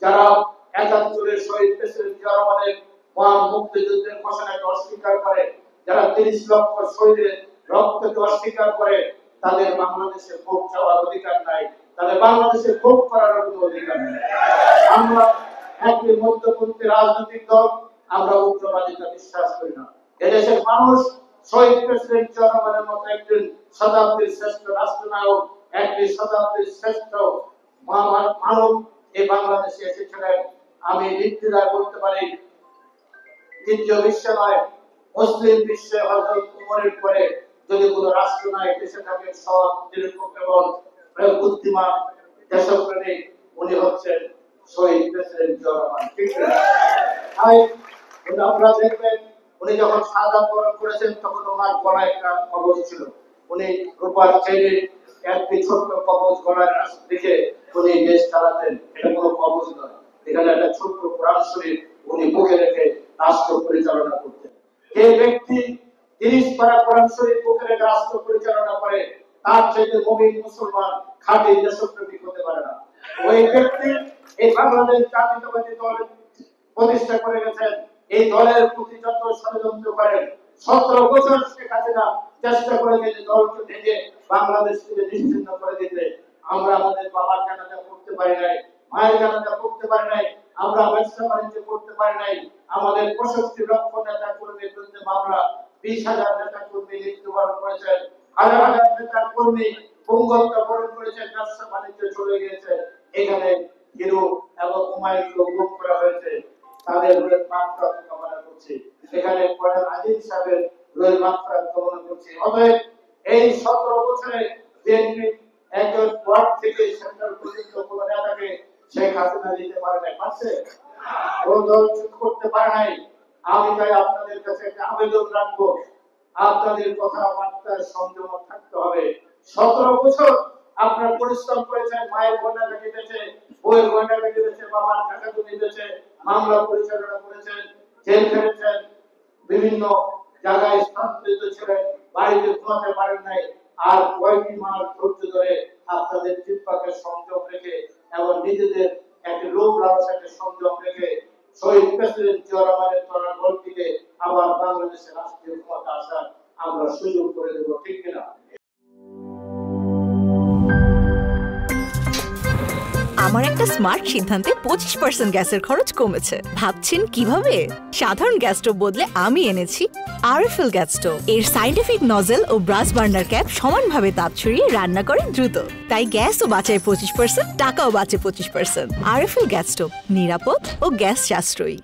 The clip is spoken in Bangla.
যারা ৭১-এর শহীদ প্রেসিডেন্ট জিয়া রহমানের মহান মুক্তিযুদ্ধের ঘোষণাকে অস্বীকার করে, যারা ৩০ লক্ষ শহীদের রক্তকে অস্বীকার করে, তাদের বাংলাদেশে ভোট চাওয়ার অধিকার নাই, তাদের বাংলাদেশে ভোট করার কোনো অধিকার নেই। আমরা একটি মধ্যপন্থী রাজনৈতিক দল, আমরা উগ্রবাদিতা বিশ্বাস করি না। এদেশের মানুষ শহীদ প্রেসিডেন্ট জিয়া রহমানের মতো একজন শতাব্দীর শ্রেষ্ঠ রাষ্ট্রনায়ক, একটি শতাব্দীর শ্রেষ্ঠ মানব এই বাংলাদেশে এসেছিলেন। আমি নির্দ্বিধায় বলতে পারি, দ্বিতীয় বিশ্ব নয়, মুসলিম বিশ্বে হযরত উমরের পরে যদি কোন রাষ্ট্রনায়ক এসে থাকে সৎ, নিরপেক্ষ এবং বুদ্ধিমান দেশপ্রেমিক, উনি হচ্ছেন শহীদ প্রেসিডেন্ট জিয়া রহমান। ঠিক আছে? আপনারা দেখবেন উনি যখন শাহাদাত বরণ করেছেন তখন ওনার গলায় একটা কবজ ছিল। উনি রূপার চেনের একটি ছোট্ট কবজ গলায় রেখে উনি দেশ চালাতেন। এটা কোনো কবজ নয়, এখানে একটা ছোট্ট কোরআন শরীফ উনি বুকে রেখে রাষ্ট্র পরিচালনা করতেন। যে ব্যক্তি ৩০ পারা কোরআন শরীফ বুকে রেখে রাষ্ট্র পরিচালনা করে, তার চাইতে মুমিন মুসলমান খাঁটি দেশপ্রেমিক হতে পারে না। ওই ব্যক্তি এই বাংলাদেশ জাতীয়তাবাদী দল প্রতিষ্ঠা করে গেছেন। এই দলের প্রতি যত ষড়যন্ত্র করেন, ১৭ বছর শেখ হাসিনা চেষ্টা করে যে দলকে ভেঙে বাংলাদেশ থেকে নিশ্চিহ্ন করে দিতে, আমরা আমাদের বাবার জানাজা করতে পারি নাই, মায়ের জানাজা করতে পারি নাই, আমরা ব্যবসা বাণিজ্য করতে পারি নাই। আমাদের ৬৫ লক্ষ নেতা কর্মীর বিরুদ্ধে মামলা, ২০,০০০ নেতা কর্মী মৃত্যুবরণ করেছেন, হাজার হাজার নেতা কর্মী পঙ্গত্ব বরণ করেছেন, ব্যবসা বাণিজ্য চলে গিয়েছে। এখানে হিরো এবং হুমায়ুনকে গুম করা হয়েছে, তাদের রোহের মাত্রা কামনা করছি। এখানে পড়ার আজিজ সাহেবের রোহের মাত্রা কামনা করছি। অতএব এই ১৭ বছরে বিএনপি একজন ওয়ার্ড থেকে সেন্ট্রাল পর্যন্ত কোনো নেতাকে শেখ হাসিনা দিতে পারে নাই, পারছে? কোনো দল চুপ করতে পারে নাই। আমি তাই আপনাদের কাছে একটা আবেদন রাখবো, আপনাদের কথাবার্তায় সংযম থাকতে হবে। ১৭ বছর আপনারা পরিশ্রম করেছেন, মায়ের গয়না কেটেছে, বইয়ের গয়না কেটেছে, বাবার টাকা জমি দিয়েছে, মামলা পরিচালনা করেছেন, জেল খেটেছেন, বিভিন্ন জায়গায় স্থানান্তরিত ছিলেন, বাড়িতে ঘুমাতে পারেন নাই। আর কয়েকটি মাস ধৈর্য ধরে আপনাদের জিহ্বাকে সংযম রেখে এবং নিজেদের একটা লোভ লালসাকে সংযম রেখে শহীদ প্রেসিডেন্ট জিয়া রহমানের তরার গল্পটিকে আবার বাংলাদেশের রাষ্ট্রীয় ক্ষমতা আসার আমরা সুযোগ করে দেব। ঠিক কিনা? আমার একটা স্মার্ট সিদ্ধান্তে 25% গ্যাসের খরচ কমেছে। ভাবছেন কিভাবে? সাধারণ গ্যাস স্টোভ বদলে আমি এনেছি আরএফএল গ্যাস স্টোভ। এর সাইন্টিফিক নজল ও ব্রাস বার্নার ক্যাপ সমানভাবে তাপ ছড়িয়ে রান্না করে দ্রুত, তাই গ্যাসও বাঁচায় 25%, টাকাও বাঁচে 25%। আরএফএল গ্যাস স্টোভ, নিরাপদ ও গ্যাস সাশ্রয়ী।